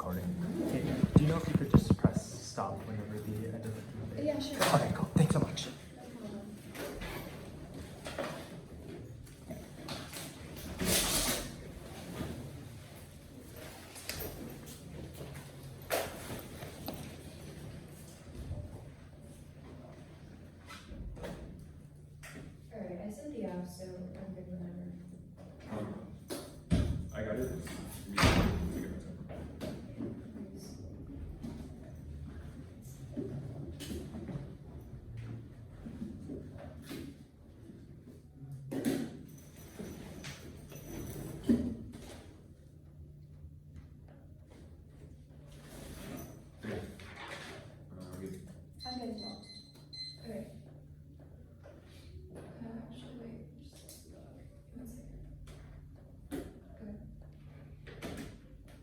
recording. Okay, do you know if you could just press stop whenever the end of the Yeah, sure. Okay, cool. Thanks so much. Alright, I sent the app, so I'm good whenever. I got it. I'm good as well. Alright. Actually, wait, just one second. Okay.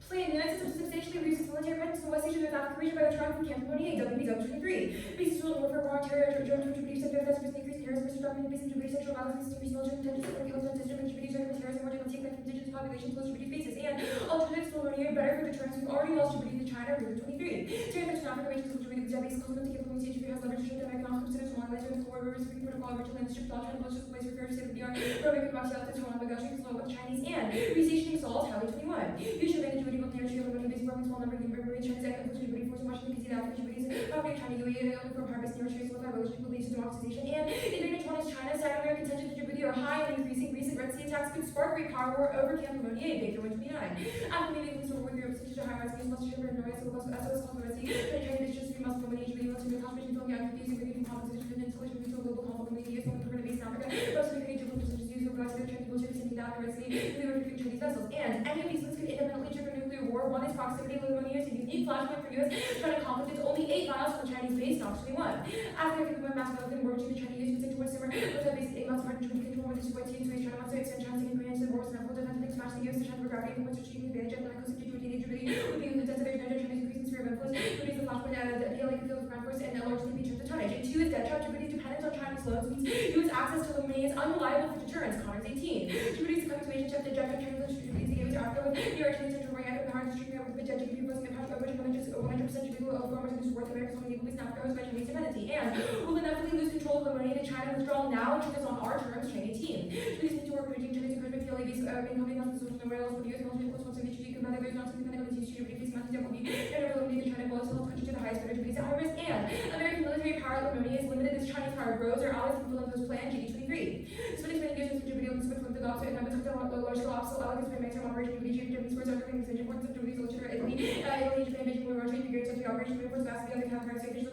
Plan, the United States substantially reduces military presence in the West Asia and North Africa region by withdrawing from Camp 28, WB-23. Bases ruled warfare, war on terror, joint to Djibouti, subject to increased terrorism, destruction, basic Djibouti, sexual violence, increased military intentions, support the ultimate system, and Djibouti, targeted terrorism, war taking back indigenous populations, close Djibouti faces, and alternatives for learning better for deterrence. We've already lost Djibouti to China, River 23. Terror in Africa regions of Djibouti, the base close to Camp 28, Djibouti has leveraged to the economic considers one way to the forward rivers, free protocol, virtual landship, launch and close to the place for fair state of the art, Roman Martial, to Toronto, Bagashi, slow with Chinese, and restationing Saul, Tally 21. You should make Djibouti both near Chile, when base small number of Marine Chinese active Djibouti force Washington, Kizzy, Africa, Djibouti, property of China, UAE, from harvest near Trace with our relationship with leads to democratization, and Indigenous Chinese China, South American tensions in Djibouti are high and increasing. Recent Red Sea attacks could spark great power war over Camp 28, Baker 129. After meeting with with Europe, such as high rise, plus sugar and noise, as well as the Red Sea, penetrating dishes, we must dominate Djibouti, must be confident, filling out confusing, reading composition, and installation of global conflict, and the US going to base in Africa, most of the Djibouti positions use of glass, transport, sending down the Red Sea, we were to Chinese vessels, and any of these things could independently trigger nuclear war. One is proximity, Limonius, a unique flashpoint for US China conflict is only 8 miles from the Chinese base, not 21. After the mass development war between the Chinese used towards summer, with a base 8 miles apart, Djibouti control with its white team, China wants to extend China's Koreans and wars, and avoid defensive smash the US, the China for gravity, and what's achieving advantage of the coast of Djibouti, would be with the intensive advantage of Chinese increasing sphere of influence, Djibouti is the flashpoint at the PLA field of ground force, and largely be checked the tonnage. And 2 is dead trap, Djibouti dependent on China's loans, means US access to Limonians is unreliable for deterrence, Connors 18. Djibouti's coming to check the jet trap, Djibouti, the US Africa, the Argentine Central Marine, the hard streaming over the jet, Djibouti, posing a pound of 100% Djibouti will form to worth America's only police now goes by Chinese dependency. And will inevitably lose control of the money to China withdrawal now, which is on our terms, Train 18. Please need to work with Chinese encouragement, PLABs, incoming on the social rails, with US military close ones of each week, whether there's not something that is Djibouti, please not to be and eliminating China goals will push to the highest bidder to base at high risk. And American military power at Limoni is limited as Chinese power grows. Our allies can fulfill those plan GD23. So many years with Djibouti on the with the dogs and members of the large scale obstacle allies been maximum operation Djibouti, Germany swords are coming extension points of Djibouti, Literature, Italy, Japan, Beijing, will rotate figures of the operation reports vastly on the counter strategic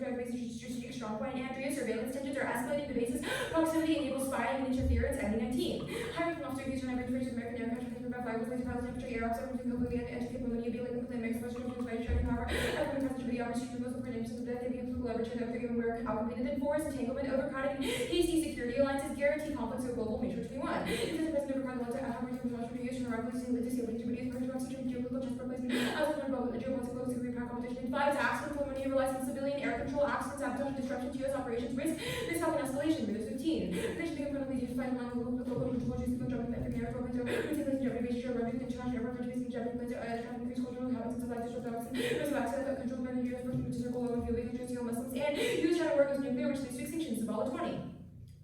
strategic strong point. Andrea surveillance tensions are escalating the bases. Proximity enables spying and interference. ME19. Hiring from officer use on average range of American aircraft transfer by flight with pilot temperature air officer from Copenhagen and capability of being with the American force control by shining power. Everyone has to be opportunity to for names of the death and people leverage and other even where outcompeted in force, entanglement, overcrowding, hasty security alliances, guarantee conflicts of global matrix 21. If the president of the letter after return from Washington use from our police and disabling Djibouti is part of oxygen geopolitical transport placement as a global geopolitical degree power competition. 5 attacks with money relies on civilian air control, accident, sabotage, disruption to US operations, risk, mishappen, escalation. Windows 15. The nation became incredibly easy to find line with local control, just people jumping every air, going to take place in Japanese base, share running with international airport, countries in Japanese planes, trying to increase cultural habits and like disrupt oxygen, risk of accident, controlled by the US versus the circle of viewing countries, Muslims, and US China work as nuclear, which leads to extinction, Symbol 20.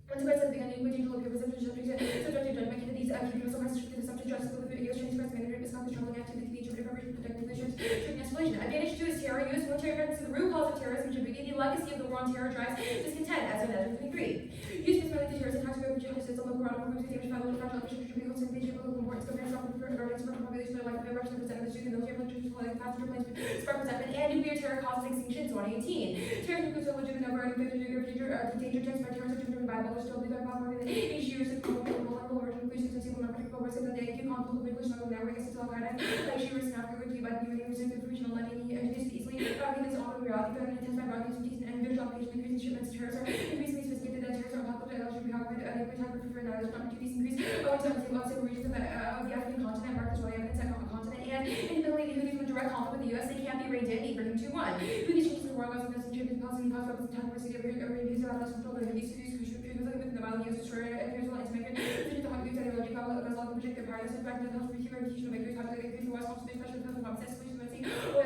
Once the president began the inquiry into local subject to judgment, candidates keeping missile message to the subject justice with the US Chinese press manager discussed troubling activity, the Djibouti preparation to protect nuclear ships, shooting escalation. Advantage 2 is terror, US military presence to the root cause of terrorism, Djibouti, the legacy of the war on terror drives discontent, as in 23. US primarily to terrorist attacks over Djibouti, the local ground groups, the damage by local fragile opposition, Djibouti holds in Beijing, local importance, government sovereign for governance for population, their life, their representative representatives, the military military flying passenger planes, spark resentment, and nuclear terror causes extinction, 2018. Terror includes a legitimate number of danger text by terrorists driven by others, still believe that platform in each year is vulnerable emerging inclusion sensible non particular risk that they do conflict with English language network against Al Qaeda, like she risks not going to by viewing using information online and used easily. Broadcasting is often reality, but intense by broadcasting and individual application increasing shipments terrorists are increasingly sophisticated and terrorists are possible to LGB Hogwarts and every time for now there's not opportunities increase over time to several regions of the African continent, marked as well evidence that continent and inability to Houthis with direct conflict with the US, they can't be reined in, bringing 2-1. Houthis changes the war goes and doesn't change the policy and cause weapons attack over city of Houthis are less control than Houthis who should be with the Mali US destroyer and here's one intimate the Houthis and the logic of project their powerless in fact the health of human execution of victory calculated through the West Coast especially because of obsessed solution or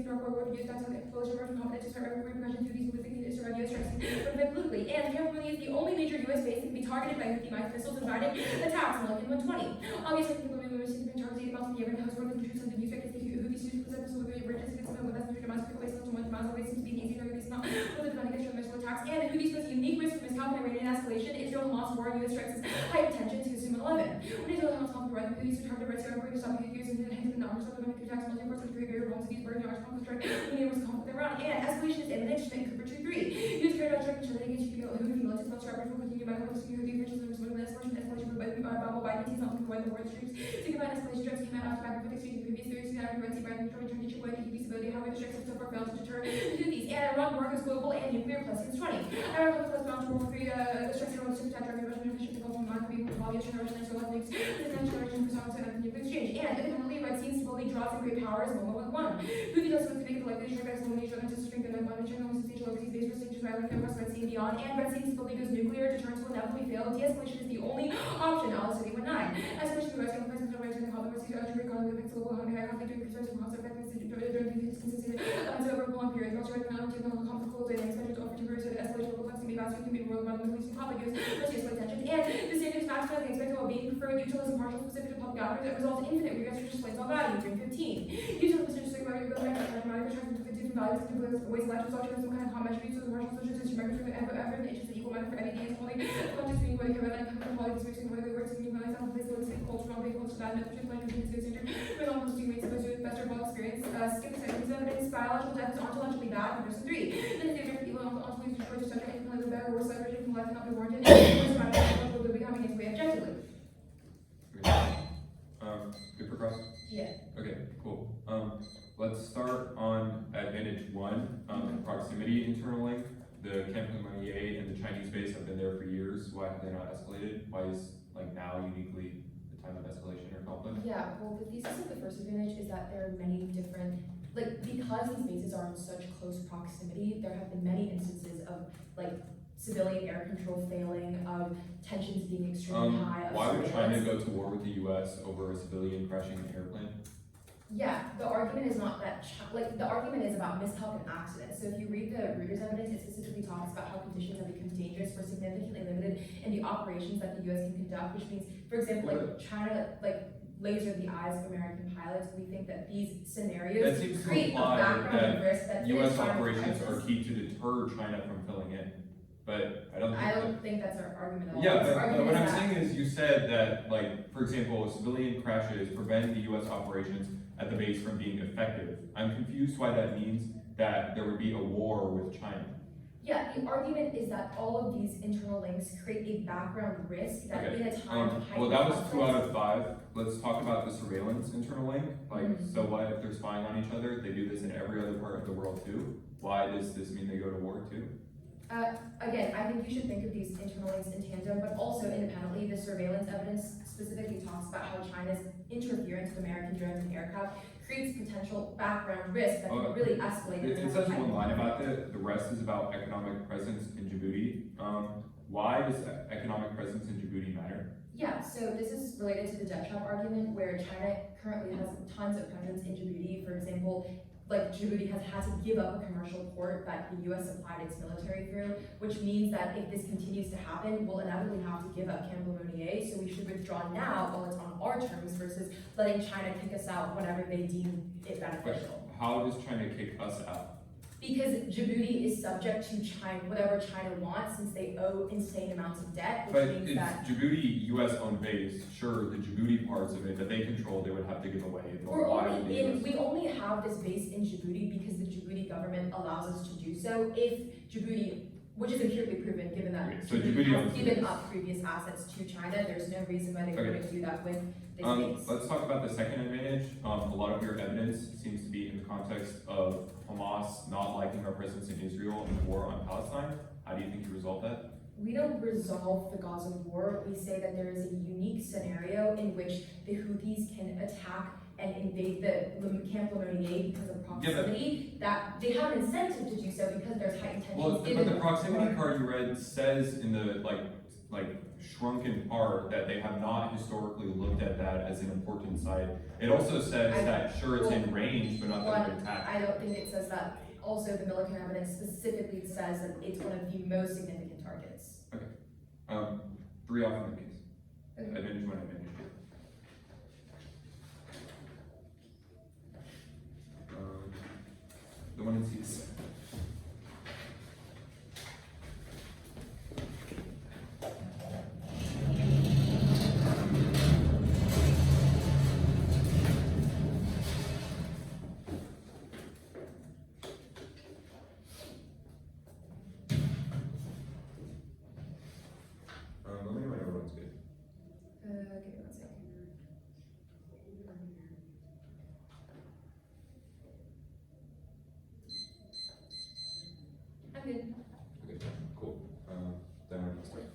North War, the US back on explosion, Russian confidence to start repercussions to these moving to survive US strikes politically. And Camp Mooney is the only major US base that can be targeted by Houthi missiles and guided attacks in like in 120. Obviously, people will be receiving targeted about the Yemen house where the troops and the use against the Houthi students possess the bridges against the with us through Damascus, place to 1 miles away seems to be an easy target. It's not with the defending against missile attacks. And the Houthis face a unique risk from miscalculated Iranian escalation. Israel Hamas war and US strikes high tension to assume 11. When Israel Hamas conflict right, the Houthis target Red Sea are to stop Houthis and the numbers of the attacks military forces to create homes these burning arms conflict strike when there was conflict in Iran. And escalation is imminent to make Cooper 2-3. US carried out strike and Chile against Houthi militants about sharp will continue by conflicts with Houthi officials and responding to escalation by Bible by the not looking to the war streams. To combine escalation strikes came out after back and forth exchange the previous series after Red Sea by the trying to Djibouti the Houthis ability however the strikes have so far failed to deter the Houthis. And Iran war goes global and nuclear plus since 20. Iran plus bound to World War III the strikes are on the super attack during Russian invasion of Gulf War people while the Russian and Soviet links the potential Russian for songs and nuclear exchange. And independently Red Sea instability draws in great powers moment 1. Houthis also to make the likely strike by slowly each other to strengthen the one and channel substantial overseas base for stages rivaling them across Red Sea and beyond. And Red Sea instability goes nuclear, deterrence will inevitably fail. De-escalation is the only option. Alice City 19. Escalation of the West Coast of Red Sea and the Red Sea to recall the global conflict during concerns of hostile effects during these consistent over a long period. Also recommend to the conflict globally and expected to offer to reverse the escalation of complexity be faster than world around the Middle East and conflict use Russia's tensions. And the standard is maximizing expected well-being preferred utilism partial specific to public actors that results in infinite regress which displays all value. 315. Utilism is just like where you go back to dramatic attractions with different values and ways of life results in some kind of common attributes of the partial social system records for ever in the interest of equal matter for everything and holding context meaning whether you're like quality switching whether the words meaning when I sound place the same culture on being culture that method like to the center with all those teammates supposed to best of all experience skip the sentence evidence biological death is ontologically bad and person 3 then if they're evil ontologically destroyed to subject and the better or worse separation from life cannot be warranted and will becoming its way objectively. Good for cross? Yeah. Okay, cool. Let's start on advantage 1, proximity internal link. The Camp Mooney and the Chinese base have been there for years. Why have they not escalated? Why is like now uniquely the time of escalation or conflict? Yeah, well, the thesis of the first advantage is that there are many different, like, because these bases are in such close proximity, there have been many instances of, like, civilian air control failing, of tensions being extremely high. Why would China go to war with the US over a civilian crashing an airplane? Yeah, the argument is not that, the argument is about mishelp and accidents. So if you read the Reuters evidence, it specifically talks about how conditions have become dangerous or significantly limited in the operations that the US can conduct, which means, for example, like China, like, laser the eyes of American pilots. We think that these scenarios create a background of risk that US operations are key to deter China from filling in. But I don't think that's our argument at all. Yeah, but what I'm saying is you said that, like, for example, civilian crashes prevent the US operations at the base from being effective. I'm confused why that means that there would be a war with China. Yeah, the argument is that all of these internal links create a background risk that in a time of heightened well, that was 2 out of 5. Let's talk about the surveillance internal link. Like, so what if they're spying on each other? They do this in every other part of the world too. Why does this mean they go to war too? Again, I think you should think of these internal links in tandem, but also independently. The surveillance evidence specifically talks about how China's interference with American drones and aircraft creates potential background risk that can really escalate. It says one line about it. The rest is about economic presence in Djibouti. Why does economic presence in Djibouti matter? Yeah, so this is related to the debt trap argument, where China currently has tons of presence in Djibouti. For example, like Djibouti has had to give up a commercial port that the US supplied its military through, which means that if this continues to happen, we'll inevitably have to give up Camp Mooney, so we should withdraw now while it's on our terms versus letting China kick us out whenever they deem it beneficial. But how does China kick us out? Because Djibouti is subject to China, whatever China wants, since they owe insane amounts of debt, which means that Djibouti US-owned base. Sure, the Djibouti parts of it that they control, they would have to give away. We only have this base in Djibouti because the Djibouti government allows us to do so. If Djibouti, which is empirically proven, given that Djibouti has given up previous assets to China, there's no reason why they wouldn't do that with this base. Let's talk about the second advantage. A lot of your evidence seems to be in the context of Hamas not liking our presence in Israel and the war on Palestine. How do you think you resolve that? We don't resolve the Gaza war. We say that there is a unique scenario in which the Houthis can attack and invade the Camp Mooney because of proximity. That they have an incentive to do so because there's heightened tensions. Well, but the proximity card you read says in the like shrunken part that they have not historically looked at that as an important site. It also says that sure it's in range, but not that it's attacked. I don't think it says that. Also, the military evidence specifically says that it's one of the most significant targets. Okay. 3 off in the case. Okay. Advantage 1, advantage 2. The one in C6. Let me know when everyone's good. Give me 1 second. I'm good. Okay, cool. Then I can start.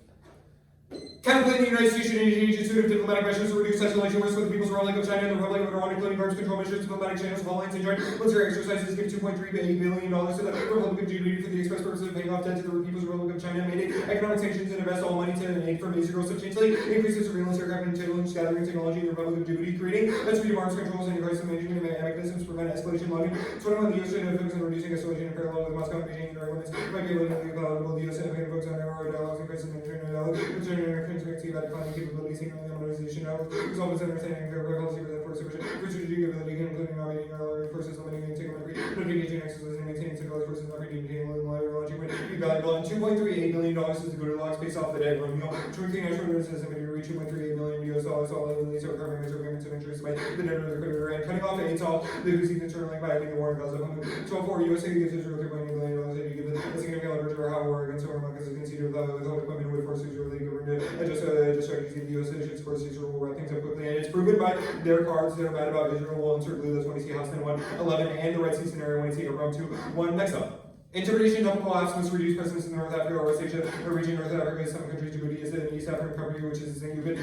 Contemplating the United States should engage in suit of diplomatic measures to reduce escalation risks with the People's Republic of China and the Republic of Iran, including arms control measures, diplomatic channels, hotlines, and joint military exercises. Give $2.3 billion to the Republic of Djibouti for the express purpose of paying off debt to the People's Republic of China, mandate economic sanctions, and invest all money to aid from Israel, substantially increases surveillance, aircraft, and intelligence gathering technology in the Republic of Djibouti, creating a suite of arms controls and crisis management mechanisms to prevent escalation. Logging 21, the U.S. should focus on reducing escalation in parallel with Moscow and Beijing and their limits. Might be able to available the U.S. and focus on our dialogues and crisis management dialogue, concerning our transparency about declining capabilities, signaling the modernization of resolve its understanding of our policy for the force sufficient for strategic ability, including nominating our forces, limiting and taking notification, exercising, maintaining civil forces, not redeeming, handling, launching, would be valuable. And $2.38 billion is the good locks based off the dead Romeo. Shrinking national resources and reach $2.38 million US dollars, all of these are covering these agreements of interest by the debt of the creditor and cutting off aids off the Houthis internally by having the war in Gaza. 12.4 USA gives Israel $3.8 billion that you give a significant leverage over how war against Iran because it can see to without equipment would force Israel to govern to adjust strategies the U.S. should force Israel will wrap things up quickly. And it's proven by their cards that are bad about Israel. Well, and certainly that's when you see Hassan 1:11 and the Red Sea scenario when you see Abraham 2:1. Next up. Interpretation double collapse must reduce presence in North Africa or West Asia, or region North Africa, some countries, Djibouti is an East African country, which is the same UPID,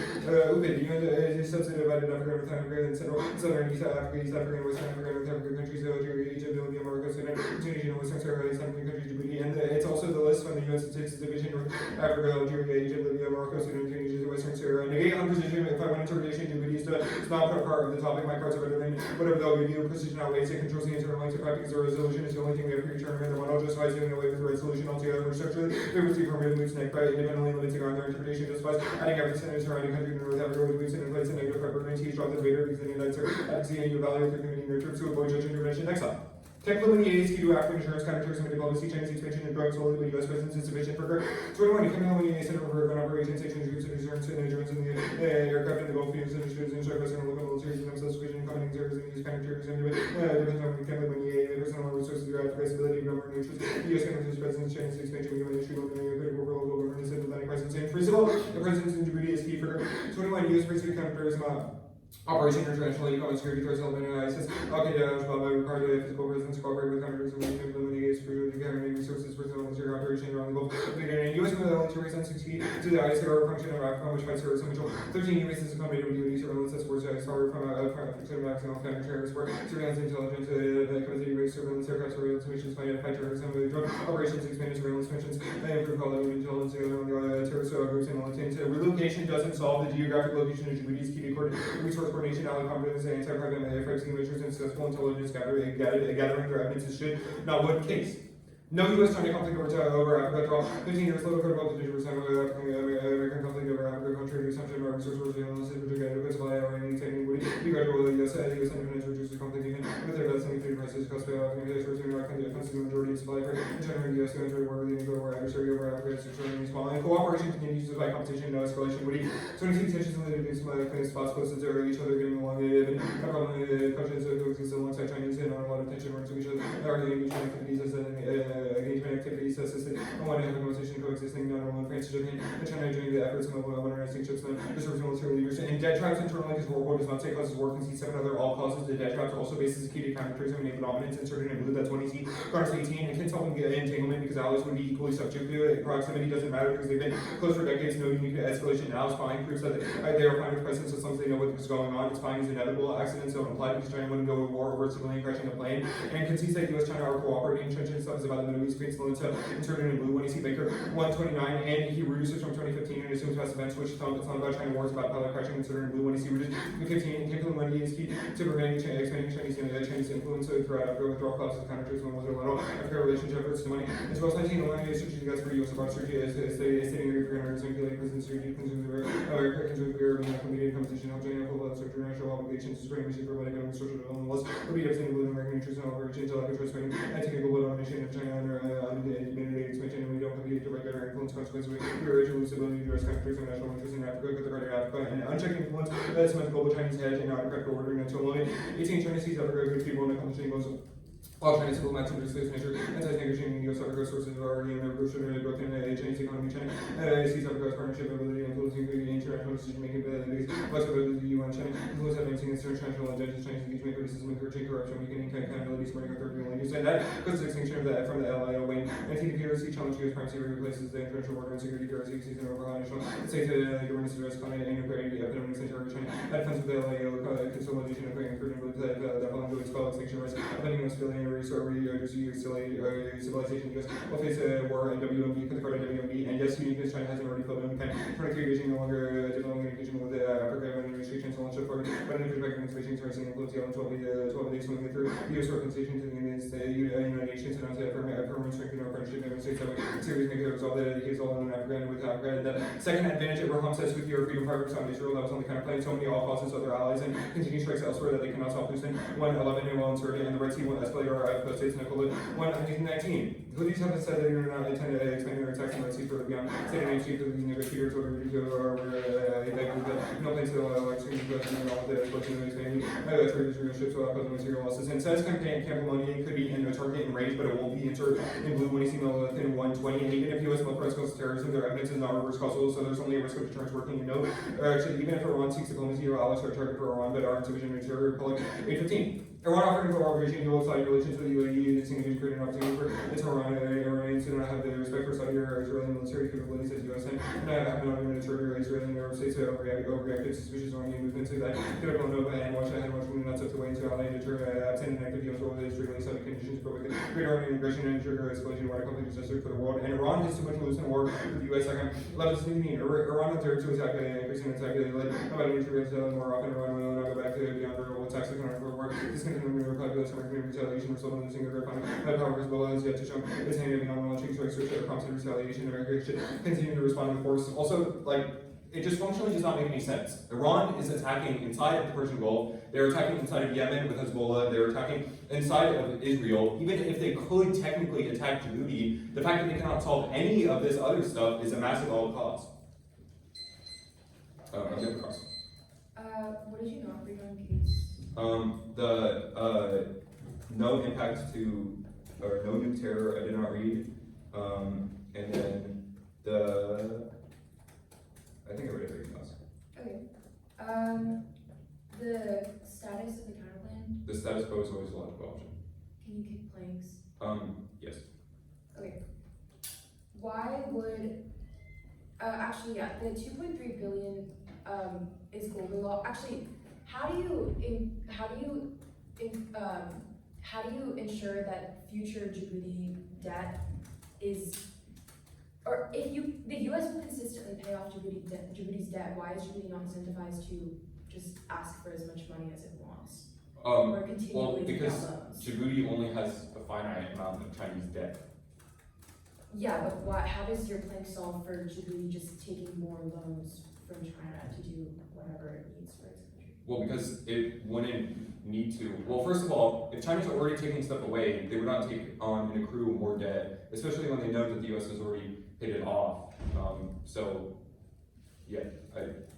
is subdivided Africa, North Africa, and Southern East Africa, and Western Africa, North Africa countries, Algeria, Egypt, Libya, Morocco, Sudan, Tunisia, and Western Sahara, East African countries, Djibouti, and it's also the list from the U.S. States Division, North Africa, Algeria, Egypt, Libya, Morocco, Sudan, Tunisia, Western Sahara. Negate on precision, if I want interpretation, Djibouti is not a part of the topic, my cards are better than whatever they'll give you. Precision outweighs it, controls the internal length of because the resolution is the only thing we have for your tournament, the model justifies doing away with the resolution altogether for structure. They receive from moves neck by independently limiting on their interpretation justifies adding every sentence surrounding country to North Africa with moves in place and negative hypergamy drop the debater because the United States advocacy and you value through committing their troops to avoid judge intervention. Next up. Technical lineage key to African insurance, counterterrorism, and diplomacy, Chinese expansion and drugs, solely with U.S. presence insufficient for 21. Technical lineage center for gun operations, sanctions, groups, and insurance, and insurance in the aircraft and the Gulf Fields, industries, and short and local militaries, and self-sufficient, combating terrorism, use counterterrorism, depends on chemical lineage, personal resources, Africa, stability, government interests, U.S. countries, presence, Chinese expansion, becoming issue, critical for local governance, and Atlantic presence. And first of all, the presence in Djibouti is key for 21. U.S. Pacific counterterrorism. Operation International Economic Security Threats Element ISIS. Okay, required physical presence, cooperate with countries and eliminate through the gathering resources, personal military operation around the globe. And U.S. military sensitivity to the ISIS or function of Africa, which fights terrorism, which 13 U.S. is accommodated with duty surveillance that supports started from maximum counter-terrorist work, surveillance intelligence, capacity based surveillance, aircraft surveillance missions, fight terrorism, drone operations, expanded surveillance missions, improve quality of intelligence on the terrorist groups and militants. Relocation doesn't solve the geographic location of Djibouti's key to resource coordination, allied competence, and anti-private fighting measures, and successful intelligence gathering their evidence should not one case. No U.S.-China conflict over Africa at all. 15 years later, about the 50% of American conflict over Africa, contrary to assumption of resource analysis, which again, because by our any technique would be gradual. The U.S. independence reduces conflict even with their best food prices, cost by African resources, constitute majority of supply for ensuring the U.S. to enter war with the war adversary over Africa, securing these small and cooperation continues despite competition, no escalation. Would he? So we see tensions in the different spots close to each other, getting along. And probably countries that coexist alongside Chinese and on a lot of tension runs to each other. Arguing mutual activities as engagement activities assisted and one have a conversation coexisting not only in France and Japan, but China joining the efforts of modernizing ships and reserves military leaders. And debt traps internally, because World War does not say causes war, concedes 7 other all causes. The debt traps also bases the key to counterterrorism and naval dominance inserted in blue. That's 20C, Cars 18, and can help get entanglement because allies would be equally subject to it. Proximity doesn't matter because they've been close for decades. No unique escalation now. Spying proves that they are fine with presence as long as they know what's going on. Spying is inevitable. Accidents don't apply because China wouldn't go to war over a civilian crashing a plane. And concedes that U.S. China are cooperating. Trench and stuff is about Middle East, Peninsula to inserted in blue when you see Baker 129, and he reduces from 2015 and assumes past events, which it's not about China wars, about pilot crashing, inserted in blue when you see reduced 15, Kim money is key to preventing expanding Chinese influence throughout Africa, withdrawal clauses, countries, when was a little Africa relationship with the money, as well as 19 Millennium strategic guys for US about strategy as stating your 300 circulating prison strategy, consumer community competition, help China fulfill its international obligations, spreading machine for economic social development laws, will be devastating global American interests and overreaching to like a trust rating, and taking global domination of China under unlimited expansion, and we don't have the direct influence consequences with your original stability to US countries and national interests in Africa, with the right of Africa, and unchecked influence that cements global Chinese hedge and autocratic ordering until moment. 18 China sees Africa good people and accomplishing goals. All Chinese diplomats and displaced nature, anti-negotiating U.S. Africa sources of already in their growth in the Chinese economy. China sees Africa's partnership ability and influencing the international decision-making abilities, much of the UN. China influence advancing its international agendas, Chinese engagement criticism, encouraging corruption, weakening accountability, spreading authoritarian use, and that causes extinction of the from the LIO wing. Anti-PRC challenge U.S. primacy replaces the international order and security PRC season overhaul national states governance address climate and inequality epidemic center of China. Defense of the LIO consolidation of including with the following to its call extinction risk, offending us civilian civilization because will face a war in WMD, the card of WMD, and yes, uniqueness China hasn't already filled in. 23 Beijing no longer developing communication with Africa and restrictions and so forth, but in the perspective of Beijing's rising influence on 12 days moving through U.S. organization to the United Nations and on the permanent strengthening our friendship and states that series make it resolve that indicates all in Africa and with Africa. And the second advantage Abraham says with your freedom fighters on Israel that was on the kind of playing so many all causes other allies and continue strikes elsewhere that they cannot stop losing 111 and well inserted and the Red Sea will escalate our states and equal 119. Houthis have said that they do not intend to expand their attacks on the Red Sea further beyond stated name chief of these negotiators or no place to extreme and all the explosion of expanding Israel ships without causing material losses. And says campaign Cambodia could be in a target in range, but it won't be inserted in blue when you see within 120. And even if U.S. military goes to terrorism, their evidence is not reverse causal, so there's only a risk of deterrence working. Actually, even if Iran seeks diplomacy, your allies are a target for Iran, but are in division of Interior Republic. 815. Iran offering cooperation dual side relations with the UAE, it's engaged creating an opportunity for its Iranians to not have the respect for Saudi or Israeli military capabilities as U.S. and have been under military Israeli and Arab states to overreacted suspicious Iranian movements to that critical Nova and watch ahead watch moving not such a way to ally and deter absent and active U.S. over the Israeli Saudi conditions, but with greater Iranian aggression and trigger escalation of wider conflict disaster for the world. And Iran has too much to lose in a war with the U.S. Second, 11-16. Iran dared to attack increasing attack led about an injury more often. Iran will not go back to beyond verbal attacks that can war. This can continue to population retaliation result in losing a grip on power as well as yet to show its hand beyond launching strikes which are prompted retaliation. America should continue to respond with force. Also, it just functionally does not make any sense. Iran is attacking inside of the Persian Gulf. They're attacking inside of Yemen with Hezbollah. They're attacking inside of Israel. Even if they could technically attack Djibouti, the fact that they cannot solve any of this other stuff is a massive all cost. I'll get across. What did you not bring on case? No impact to, or no new terror, I did not read. And then I think I read everything else. Okay. The status of the counterplan? The status quo is always a logical option. Can you kick planks? Yes. Okay. Why would, actually, yeah, the 2.3 billion, is golden law. Actually, how do you ensure that future Djibouti debt is, or if the U.S. will consistently pay off Djibouti's debt, why is Djibouti not incentivized to just ask for as much money as it wants? Or continually because loans? Djibouti only has a finite amount of Chinese debt. Yeah, but how does your plan solve for Djibouti just taking more loans from China to do whatever it needs for its country? Well, because it wouldn't need to. Well, first of all, if China's already taking stuff away, they would not take on and accrue more debt, especially when they know that the U.S. has already paid it off. So, yeah,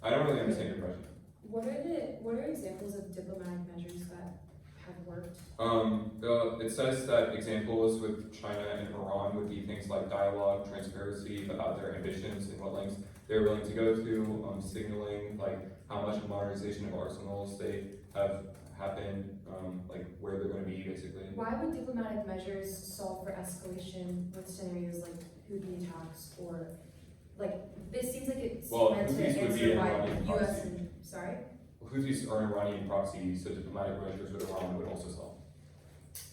I don't really understand your question. What are examples of diplomatic measures that have worked? It says that examples with China and Iran would be things like dialogue, transparency about their ambitions and what lengths they're willing to go to, signaling like how much modernization of arsenals they have happened, like where they're going to be basically. Why would diplomatic measures solve for escalation with scenarios like Houthi attacks or like this seems like it's meant to answer why the US and sorry? Houthis are an Iranian proxy, so diplomatic measures with Iran would also solve.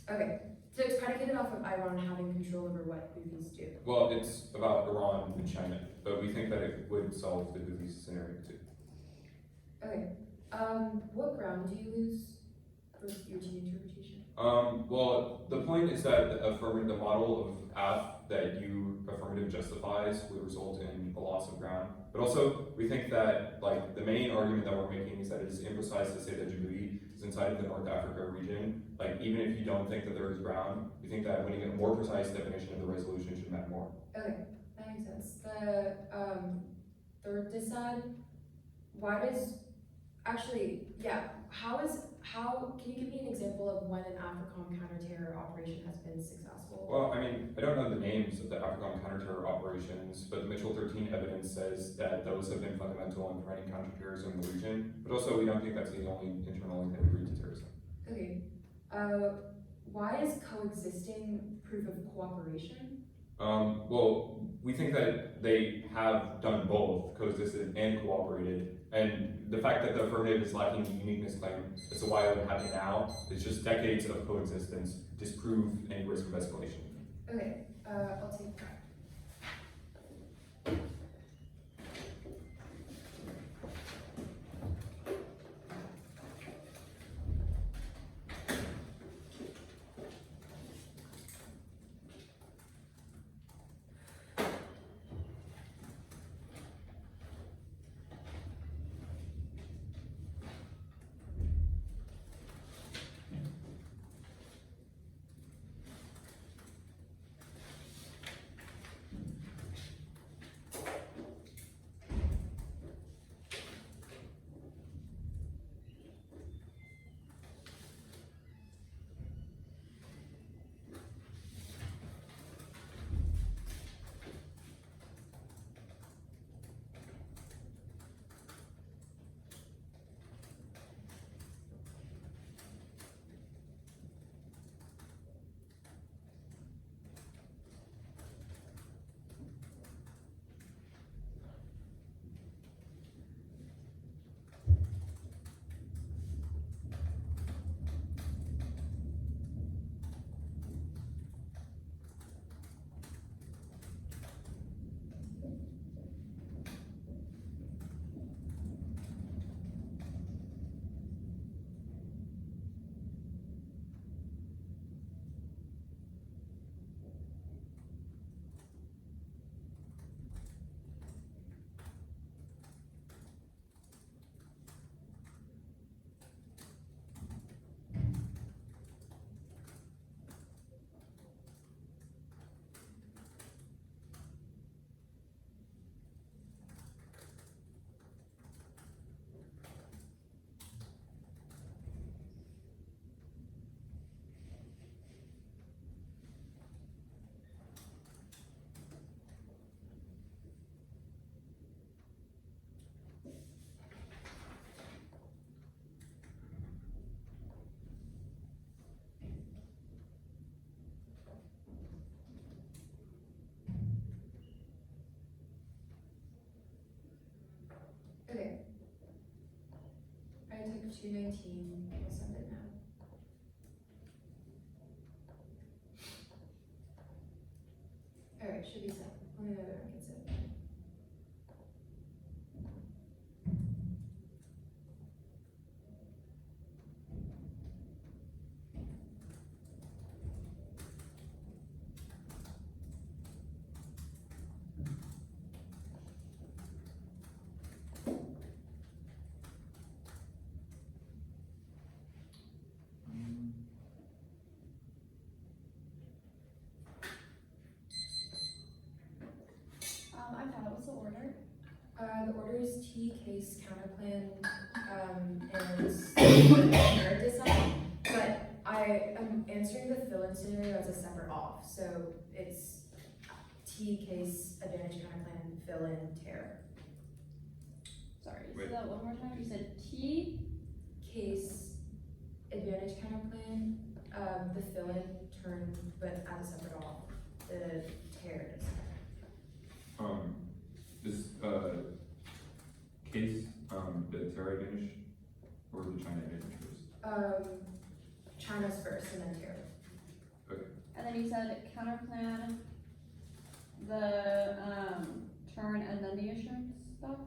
Okay, so it's predicated off of Iran having control over what Houthis do. Well, it's about Iran and China, but we think that it would solve the Houthi scenario too. Okay, what ground do you lose for your T interpretation? Well, the point is that the model of AF that you affirmative justifies would result in a loss of ground. But also, we think that like the main argument that we're making is that it is imprecise to say that Djibouti is inside of the North Africa region. Like even if you don't think that there is ground, we think that when you get a more precise definition of the resolution should matter more. Okay, that makes sense. The third decide, why does, actually, yeah, can you give me an example of when an AFRICOM counter-terror operation has been successful? Well, I mean, I don't know the names of the AFRICOM counter-terror operations, but the Mitchell 13 evidence says that those have been fundamental in preventing counter-terrorism in the region. But also, we don't think that's the only internal link that would lead to terrorism. Okay, why is coexisting proof of cooperation? Well, we think that they have done both, coexisted and cooperated. And the fact that the affirmative is lacking the uniqueness claim as to why it would happen now, it's just decades of coexistence disprove any risk of escalation. Okay, I'll take that. Okay. I took 219, I'll send it now. Alright, should be sent. Let me know that it gets it. I thought it was the order. The order is T case counterplan and error design, but I am answering the fill-in scenario as a separate off, so it's T case advantage counterplan fill-in tear. Sorry, Wait. say that one more time. You said T. Case advantage counterplan, the fill-in turn, but as a separate off, the tear design. This case, the terror advantage or the China advantage first? China's first and then tear. you said counterplan, the, turn and then the assurance stuff?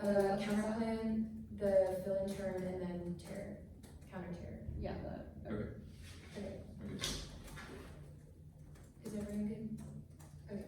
Counterplan, the fill and turn, and then tear, counter tear. Yeah, the, Okay. Okay, Okay. is everyone good? Okay.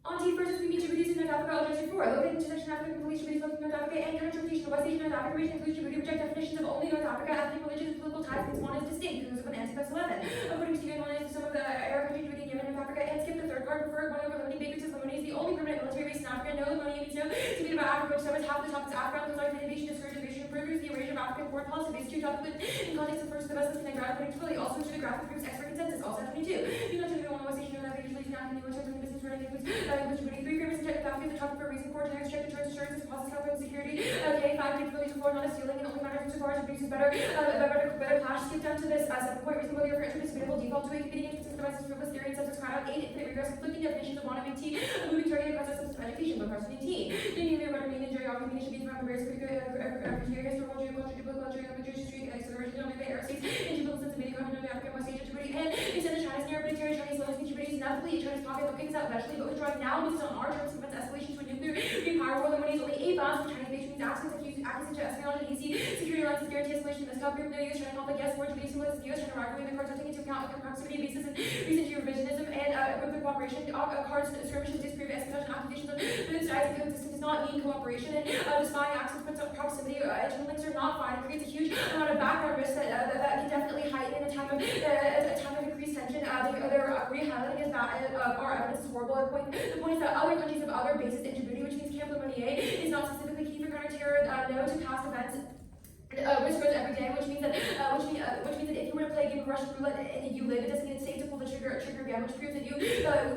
On to first, we meet Djibouti in North Africa, Algeria 4. Located intersection Africa, police Djibouti, located North Africa, and counter-interpretation of West Asian North Africa region includes Djibouti, reject definitions of only North Africa, ethnic, religious, and political ties, since one is distinct, because of an anti-plus 11. According to UN, one is some of the Arab countries, Djibouti, Yemen, and North Africa, and skip the third card, preferred one over limiting Baker says Lemony is the only permanent military base in Africa. No Lemony means no to be about Africa, which covers half the top is Africa, and those innovation, discourage innovation, progress, the erasure of African foreign policy, based two topic in context of first the best listening graph, according to Willie, also to the graphic group's expert consensus, also 22. You know, to the one West Asian North Africa, usually down in the West African business running includes Djibouti, 3 groups inject the Africa, the top for a reason, 4 generics, check the terms, assurances, deposits, health, and security. Okay, 5 capabilities, 4 not a ceiling, and only matters so far as produces better clash. Skip down to this 7-point reasonability or for debatable default to a competing instances of devices, frivolous theory, and substance crowd out 8 infinite regress, conflicting definitions of monomy T, a moving targeted process of education, but parsing T. Then you have mean and geography meaning should be from the various criteria, historical, geoculture, geopolitical, geometry, history, acceleration, of the aerospace, and geopolitical sensibility, continent of Africa, West Asia, Djibouti, and extend the China's near military, Chinese loans, Djibouti, inevitably a Chinese pocket, looking this out eventually, but withdrawing now, based on our terms, prevents escalation to a nuclear power war. The money is only 8 bounds for Chinese nation, means access to espionage and easy security lines to guarantee escalation. The stop group, no US China conflict, yes, war to be similar to the US China rivalry, the cards are taking into account proximity basis and recent revisionism and with the cooperation, cards and skirmishes disprove espionage and accusations of politicizing coexistence does not mean cooperation, and the spying access puts up proximity, internal links are not fine. It creates a huge amount of background risk that can definitely heighten in a time of increased tension. They're re-highlighting is that our evidence is horrible. The point is that other countries have other bases in Djibouti, which means Camp Lemonnier is not specifically key for counter-terror, no to past events. Risk grows every day, which means that if you were to play a game of Russian roulette and you live, it doesn't mean it's safe to pull the trigger again, which proves that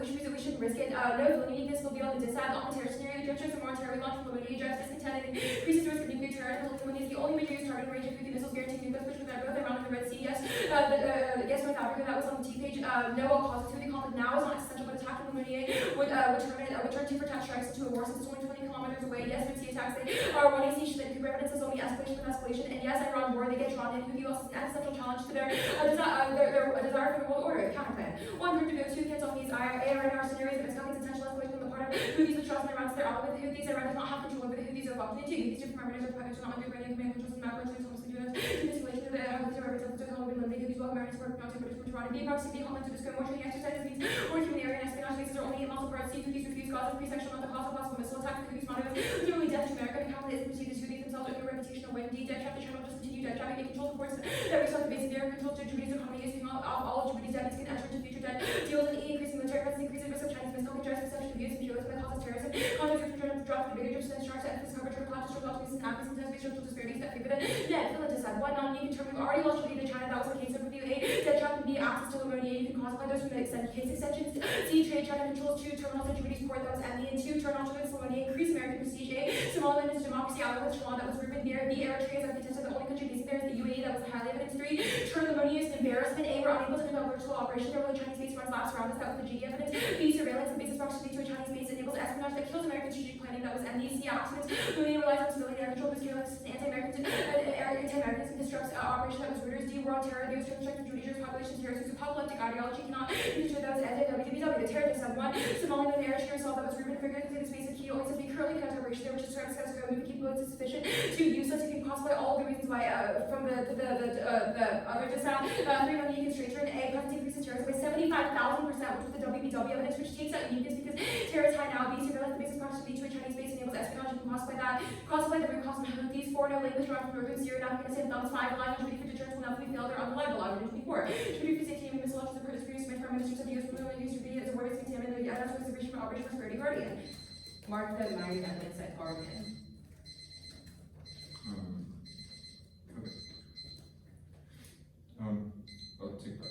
we shouldn't risk it. No villainy, this will be on the disad on the terror scenario. The judges are more terror launch from Lemonnier, address discontent and increases risk of nuclear terror. And Lemonnier is the only major use targeting range of nuclear missiles guaranteeing nuclear push without both around the Red Sea. Yes, yes, North Africa, that was on the T page. No, all causes to the conflict now is not essential, but attacking Lemonnier would turn tit for tat strikes into a war since it's only 20 kilometers away. Yes, Red Sea attacks are one easy that could evidence is only escalation of escalation. And yes, Iran war, they get drawn in. Who else is an existential challenge to their desire for the world order, the counterplan. One group to go to cancel these ARNR scenarios, if it's nothing intentional escalation on the part of Houthis with trust in Iran to their ally with the Houthis. Iran does not have control over the Houthis or welcome into. Houthis are from Iranians or partners, not under Iranian command controls and macro choice almost doing this installation of the Houthis are representatives of Colombian limited. Houthis welcome Iranians for not to British Iran. The proximity homeland to discover more training exercises means more human area and espionage bases are only 8 miles apart. See Houthis refuse Gaza pre-sexual, not the cause of possible missile attack. The Houthis monitor literally death to America. The capital is perceived as Houthis themselves are their reputation of way. Indeed, dead traffic channel just continue dead traffic. They control the ports that restart the base of their control to Djibouti's economy is being all of Djibouti's debts can enter into future debt deals and increasing military presence, increasing risk of Chinese missile control, perception of use and fuels that causes terrorism. Conflicts are trying to drop the bigger just sharks and this coverage of collapse, optimism, and absence, and spatial disparities that favor the net. Fill into side. One non-union term, we've already lost Djibouti to China. That was the case of review A. Dead trap would be access to Lemonnier. You can quantify those from the case extensions. C. Trade. China controls 2 terminals at Djibouti's port. That was ME. And 2 turn alternates Lemonnier. Increase American prestige. A. Somaliland is democracy. Ally with Shalom. That was rumored there. B. Eritrea is contested. The only country based there is the UAE. That was highly evidence. 3. Turn Lemonnier is an embarrassment. A. We're unable to conduct virtual operation. There were Chinese base runs laps around us. That was the GD evidence. B. Surveillance and basis proximity to a Chinese base enables espionage that kills American strategic planning. That was ME. C. Accidents. Lemonnier relies on civilian air control. Scale anti-Americans and disrupts operation that was Reuters. D. War on terror. The U.S. strength of Judicial population terrorists whose apocalyptic ideology cannot be sure that was ended. WWW. The terror just 1. Somaliland and Eritrea assault that was rumored figure the space of key only says we currently conduct operation there, which is described as moving capabilities sufficient to use us. You can classify all the reasons why from the other disad. 3. Non-union straight turn. A. Present increase in terrorism by 75,000%, which was the WBW evidence, which takes out unions because terror is high now. B. Surveillance the basis proximity to a Chinese base enables espionage. You can classify that. Classify the root cause and Houthis. 4. No language drawn from northern Syria and Afghanistan. Thumbs 5. Relying on Djibouti for deterrence will never be failed or unreliable. I would 24. Djibouti for safety and missile launches of Kurdish previous Prime Minister said the U.S. will only use Djibouti as a word to contaminate the INS reservation for Operation Prosperity Guardian. Mark the mining evidence at Guardian. Okay. I'll take that.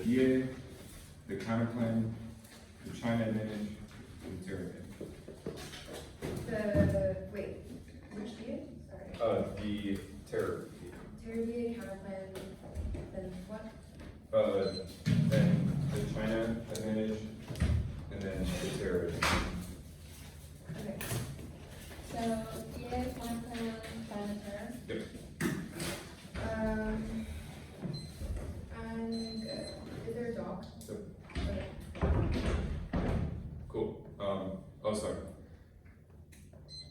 DA, the counterplan, the China advantage, and the terror advantage. Wait, which DA? Sorry. The terror. Terror DA, counterplan, then what? Then the China advantage, and then the terror advantage. Okay. So, DA, counterplan, China terror. Yep. And is there a dock? Yep. Okay. Cool. Oh, sorry.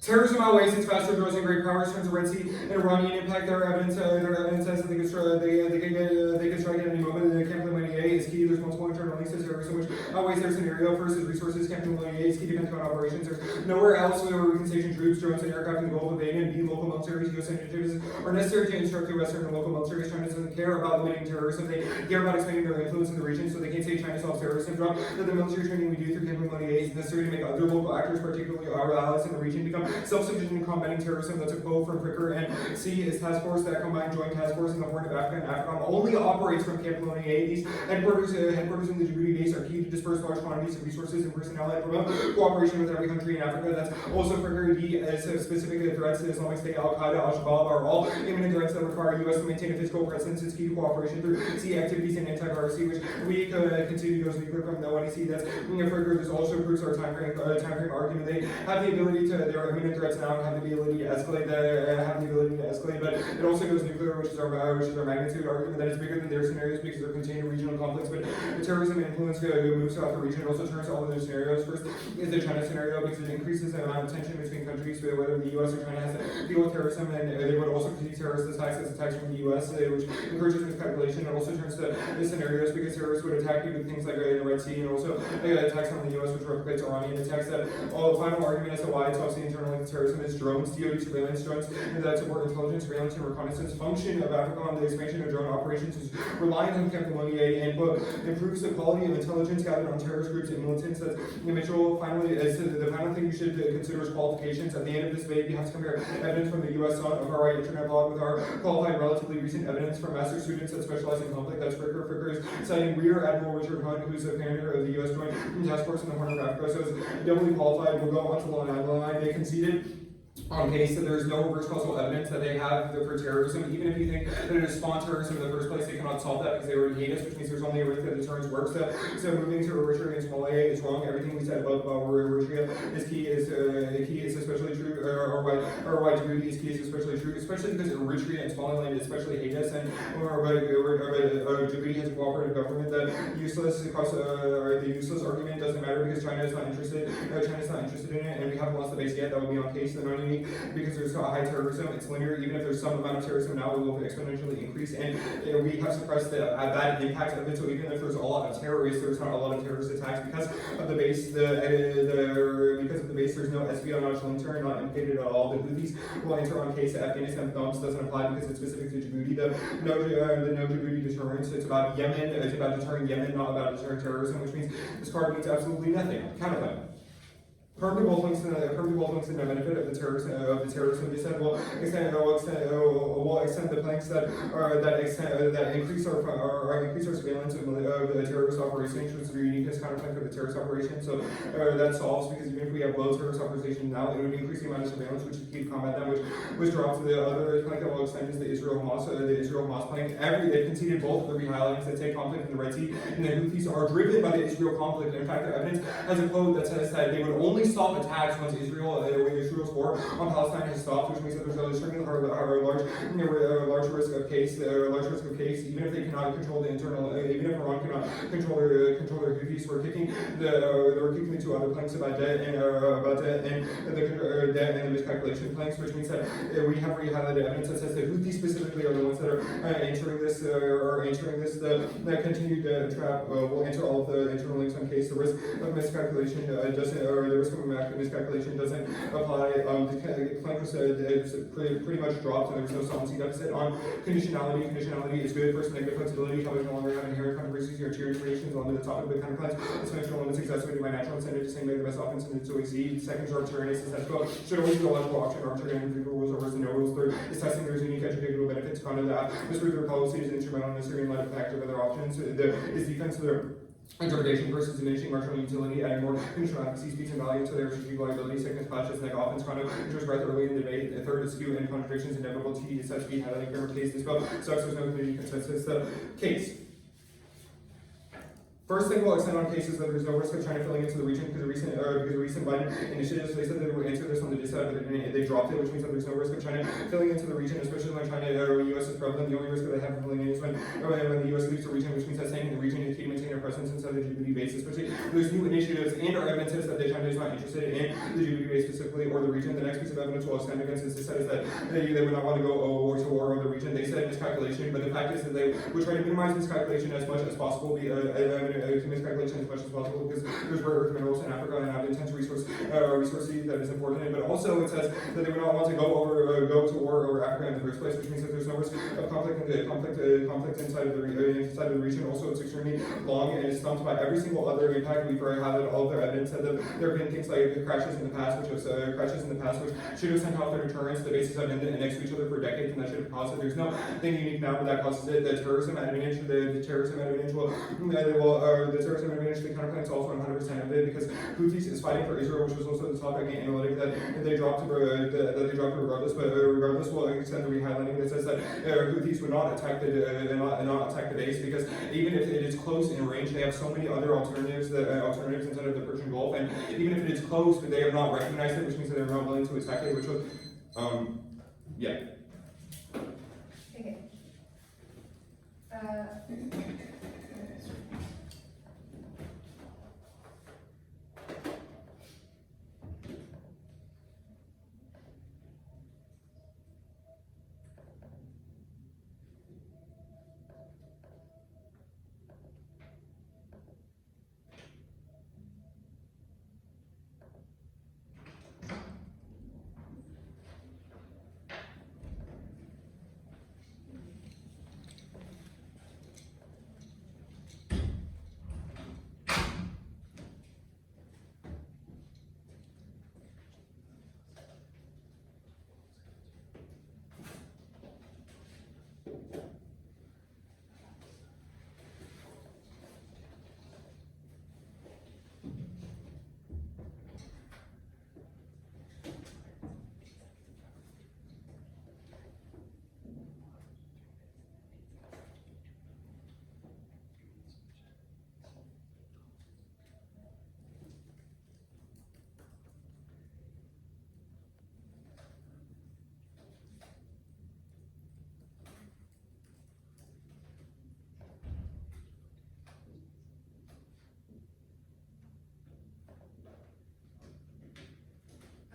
Terrorism outweighs its faster growth and great powers turns the Red Sea and Iranian impact. Their evidence says that they can strike at any moment. The Camp Lemonnier is key. There's multiple internal links to terrorism, which outweighs their scenario. First is resources. Camp Lemonnier is key to Pentagon operations. There's nowhere else where we can station troops, drones, and aircraft in the Gulf of Aden. B, local militaries, U.S. initiatives are necessary to instruct the Western and local militaries. China doesn't care about limiting terrorism. They care about expanding their influence in the region, so they can't say China solves terrorism. Drop that the military training we do through Camp Lemonnier is necessary to make other local actors, particularly our allies in the region, become self-sufficient in combating terrorism. That's a quote from Fricker. And C is task force, that combined joint task force in the Horn of Africa and AFRICOM only operates from Camp Lemonnier. These headquarters in the Djibouti base are key to disperse large quantities of resources and personnel and promote cooperation with every country in Africa. That's also Fricker. D as specific threats to Islamic State, Al Qaeda, Al Shabaab are all imminent threats that require U.S. to maintain a physical presence. It's key to cooperation through C activities and anti-piracy, which we continue goes nuclear from the NEC. That's Fricker. This also proves our time frame argument. They have the ability to, there are imminent threats now, and have the ability to escalate, but it also goes nuclear, which is our magnitude argument, that it's bigger than their scenarios because they're contained in regional conflicts. But the terrorism influence moves throughout the region. It also turns to all of those scenarios. First is the China scenario, because it increases the amount of tension between countries, whether the U.S. or China has to deal with terrorism, and they would also see terrorist attacks as attacks from the U.S., which encourages miscalculation. It also turns to the scenarios because terrorists would attack you with things like in the Red Sea, and also attacks on the U.S., which replicates Iranian attacks. That all the final argument as to why it's obviously internal link to terrorism is drones, DoD surveillance drones, and that support intelligence, surveillance, and reconnaissance function of Africa on the expansion of drone operations is reliant on Camp Lemonnier and improves the quality of intelligence gathered on terrorist groups and militants. That's Mitchell. Finally, as to the final thing you should consider is qualifications. At the end of this debate, you have to compare evidence from the U.S. on of our internet blog with our qualified, relatively recent evidence from master students that specialize in conflict. That's Fricker. Fricker is citing Rear Admiral Richard Hunt, who's a commander of the U.S. Joint Task Force in the Horn of Africa, so it's doubly qualified. We'll go on to Long Island. They conceded on case that there's no reverse causal evidence that they have for terrorism. Even if you think that it is spawned terrorism in the first place, they cannot solve that because they already hate us, which means there's only a risk that deterrence works. So moving to Eritrea and Somalia is wrong. Everything we said about Eritrea is key. Is especially true, or why Djibouti is key is especially true, especially because Eritrea and Somaliland especially hate us, and Djibouti has a cooperative government. That useless the useless argument doesn't matter because China is not interested. China's not interested in it, and we haven't lost the base yet. That will be on case. The because there's high terrorism, it's linear. Even if there's some amount of terrorism now, it will exponentially increase, and we have suppressed the bad impact of it. So even if there's a lot of terrorists, there's not a lot of terrorist attacks because of the base. Because of the base, there's no espionage linker, not implicated at all. The Houthis will enter on case. Afghanistan thumbs doesn't apply because it's specific to Djibouti. The no Djibouti deterrence. It's about Yemen. It's about deterring Yemen, not about deterring terrorism, which means this card means absolutely nothing. Count of them. Permanent wolf links in the benefit of the terrorism. They said we'll extend the planks that increase our surveillance of the terrorist operations, which is the uniqueness counterplank of the terrorist operation. So that solves because even if we have low terrorist operations now, it would increase the amount of surveillance which is key to combat them, which was dropped. The other plank that will extend is the Israel-Hamas plank. They've conceded both of the rehighlights that take conflict in the Red Sea, and the Houthis are driven by the Israel conflict. In fact, the evidence has a quote that says that they would only stop attacks once Israel's war on Palestine has stopped, which means that there's a large risk of case, even if they cannot control the internal, even if Iran cannot control their Houthis. We're kicking the two other planks about debt and the debt and the miscalculation planks, which means that we have rehighlighted evidence that says that Houthis specifically are the ones that are entering this. The continued trap will enter all of the internal links on case. The risk of miscalculation the risk miscalculation doesn't apply. The claim was pretty much dropped, and there was no solvency deficit. On conditionality, conditionality is good. First, negative flexibility. Companies no longer have inherent controversies or tier variations on the topic of the counterclaims. This financial limits exacerbated by natural incentive to same way the best offense and to exceed. Second, arbitrariness is essential. Should always be a logical option. Arbitrary and individual rules are worse than no rules. Third, is testing there's unique educational benefits. Conduct that. This further policy is instrumental and necessary in light of the fact of other options. Is defense of the interpretation versus diminishing marginal utility, adding more conditional efficacy, speeds and value to their strategic liability, sickness, clashes, neg offense, conduct, interest breadth early in the debate. The third is skew and contradictions, inevitable T is such to be highlighting grammar case as well. Sucks there's no community consensus. The case. First thing we'll extend on cases that there's no risk of China filling into the region because the recent Biden initiatives, they said they would answer this on the dissent, but they dropped it, which means that there's no risk of China filling into the region, especially when China or US is prevalent. The only risk that they have of filling in is when the US leaves the region, which means that staying in the region is key to maintain their presence inside the Djibouti base, especially there's new initiatives and or evidences that China is not interested in the Djibouti base specifically or the region. The next piece of evidence we'll extend against this dissent is that they would not want to go war to war over the region. They said miscalculation, but the fact is that they would try to minimize miscalculation as much as possible, miscalculation as much as possible because there's rare earth minerals in Africa and have intense resource that is important. But also it says that they would not want to go to war over Africa in the first place, which means that there's no risk of conflict inside of the region. Also, it's extremely long and it's stumped by every single other impact. We've highlighted all of their evidence that there have been things like crashes in the past, which should have sent off their deterrents. The bases have been next to each other for decades, and that should have caused it. There's nothing unique now, but that causes it. The terrorism advantage, the terrorism advantage the counterclaims also 100% of it because Houthis is fighting for Israel, which was also the topic analytic that they dropped regardless. But regardless, we'll extend the rehighlighting that says that Houthis would not attack the base because even if it is close in range, they have so many other alternatives inside of the Persian Gulf, and even if it is close, they have not recognized it, which means that they're not willing to attack it. Which was, yeah. Okay.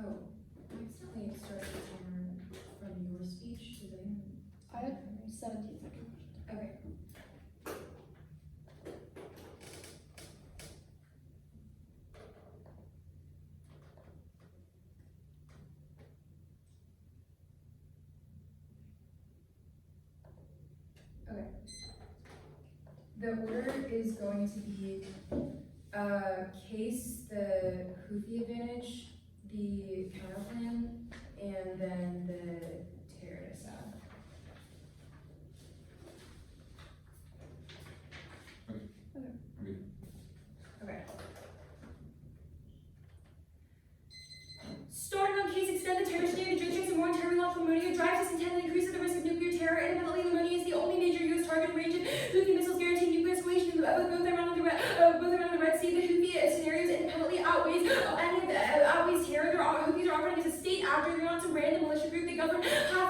Oh, I accidentally started the timer from your speech. Did I? I have 17 seconds. Okay. Okay. The order is going to be case, the Houthi advantage, the counterplan, and then the terrorist side. Okay. Starting on case, extend the terrorist near the jurisdictions and more terror law from Ammonia drives this intent and increases the risk of nuclear terror. Independently, ammonia is the only major U.S. target range. Houthi missiles guarantee nuclear escalation of both around the Red Sea. The Houthi scenarios independently outweighs terror. Houthis are operating as a state actor. They're not some random militia group. They govern high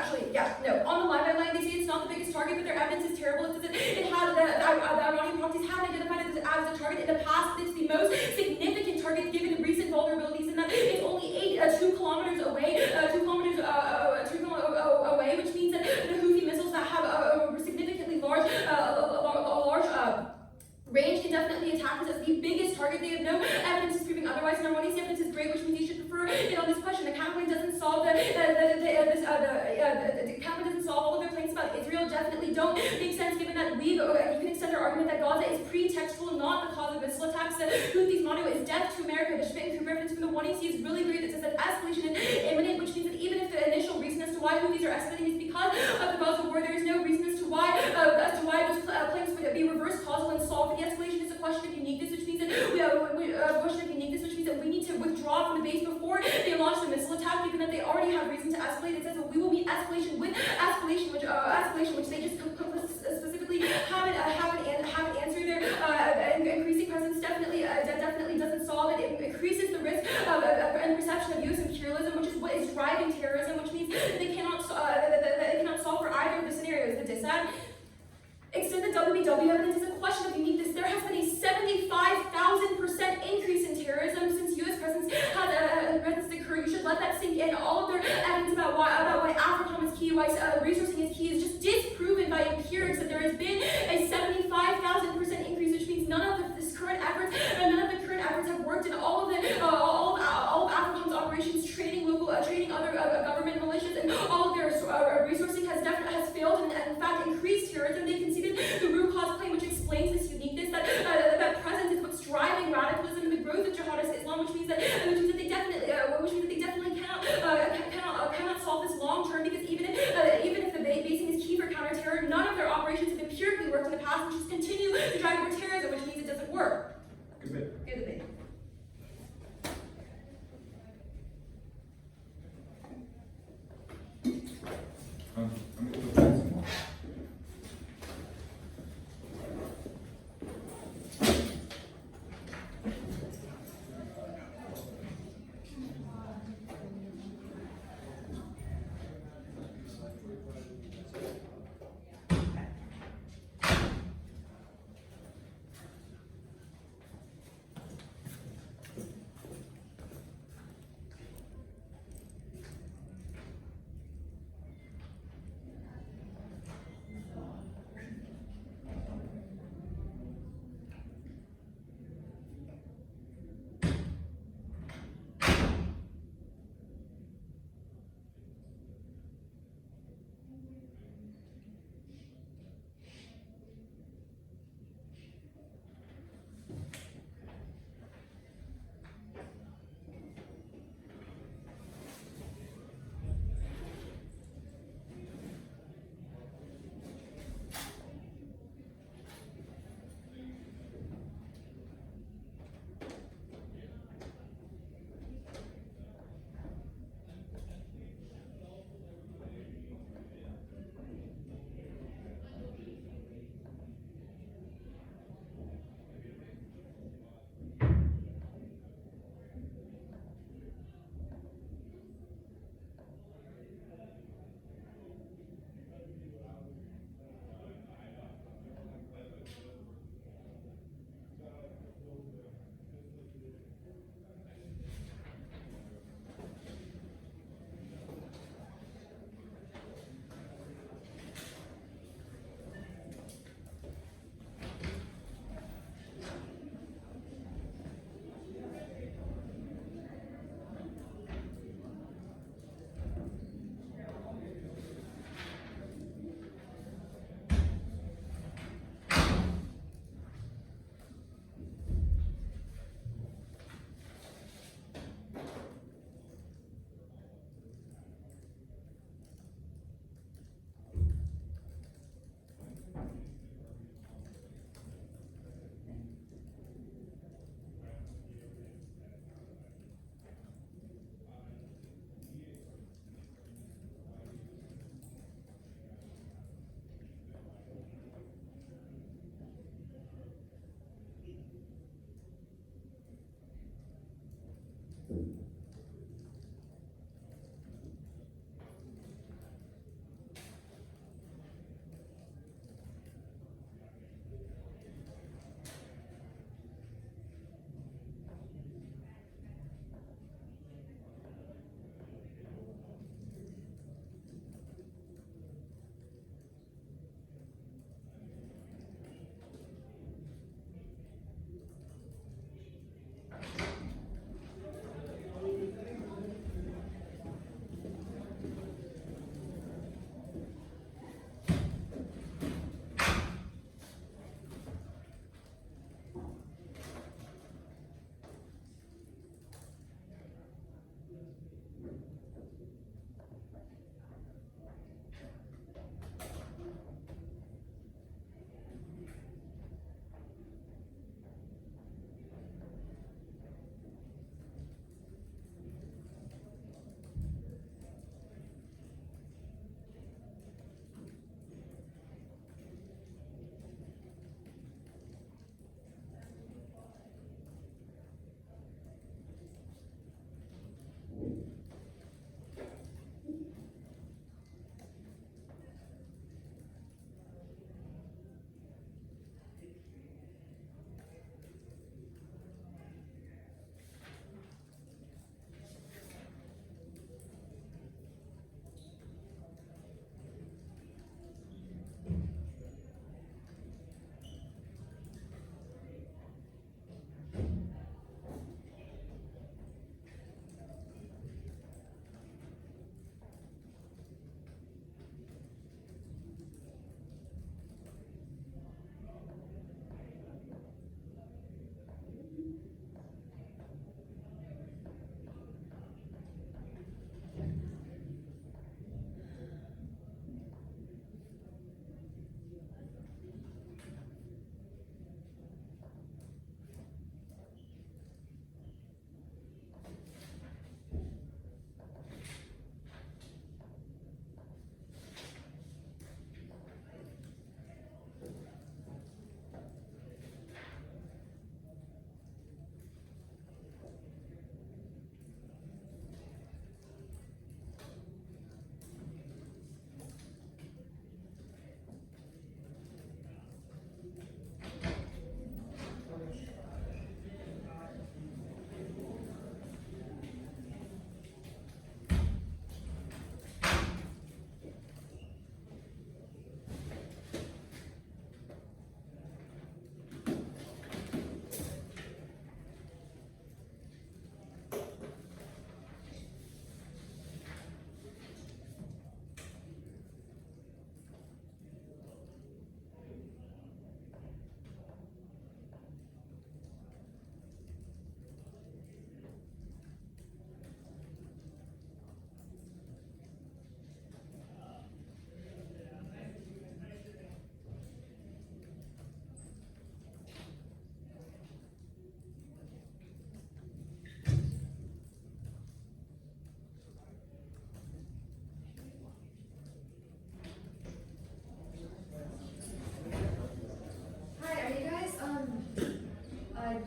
actually, yeah, no. On the line, they say it's not the biggest target, but their evidence is terrible. It says it has the Iranian proxies haven't identified it as a target in the past. It's the most significant target given the recent vulnerabilities in that it's only 2 kilometers away, 2 kilometers away, which means that the Houthi missiles that have a significantly large range can definitely attack this as the biggest target. They have no evidence is proving otherwise. And Armoni's evidence is great, which means you should prefer it on this question. The campaign doesn't solve the campaign doesn't solve all of their claims about Israel. Definitely don't make sense given that you can extend their argument that Gaza is pretextual, not the cause of missile attacks. The Houthis' motto is death to America. The Schmidt and Cooper reference from the 1AC is really great. It says that escalation is imminent, which means that even if the initial reason as to why Houthis are escalating is because of the Gaza war, there is no reason as to why those claims would be reverse causal and solved. The escalation is a question of uniqueness, which means that we need to withdraw from the base before they launch the missile attack, given that they already have reason to escalate. It says that we will meet escalation with escalation, which they just specifically haven't answered there. Increasing presence definitely doesn't solve it. It increases the risk and perception of U.S. imperialism, which is what is driving terrorism, which means that they cannot solve for either of the scenarios. The dissent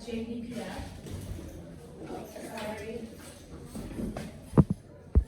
JPPF,